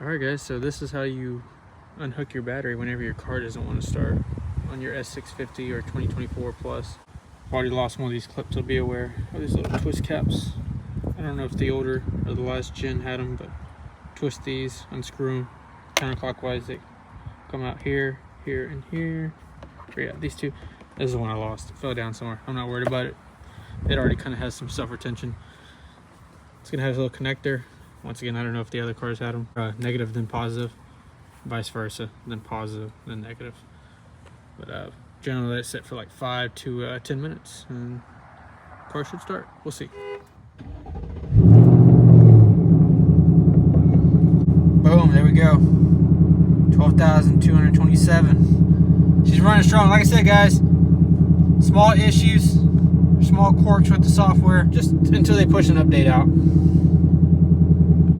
Alright guys, so this is how you unhook your battery whenever your car doesn't want to start on your S650 or 2024 Plus. I've already lost one of these clips, so be aware of these little twist caps. I don't know if the older or the last gen had them, but twist these, unscrew them counterclockwise. They come out here, here, and here. Or yeah, these two. This is the one I lost. It fell down somewhere. I'm not worried about it. It already kind of has some self-retention. It's gonna have a little connector. Once again, I don't know if the other cars had them. Negative then positive, vice versa, then positive then negative. But generally let it sit for like 5 to 10 minutes and car should start. We'll see. Boom, there we go. 12,227. She's running strong. Like I said, guys, small issues, small quirks with the software, just until they push an update out.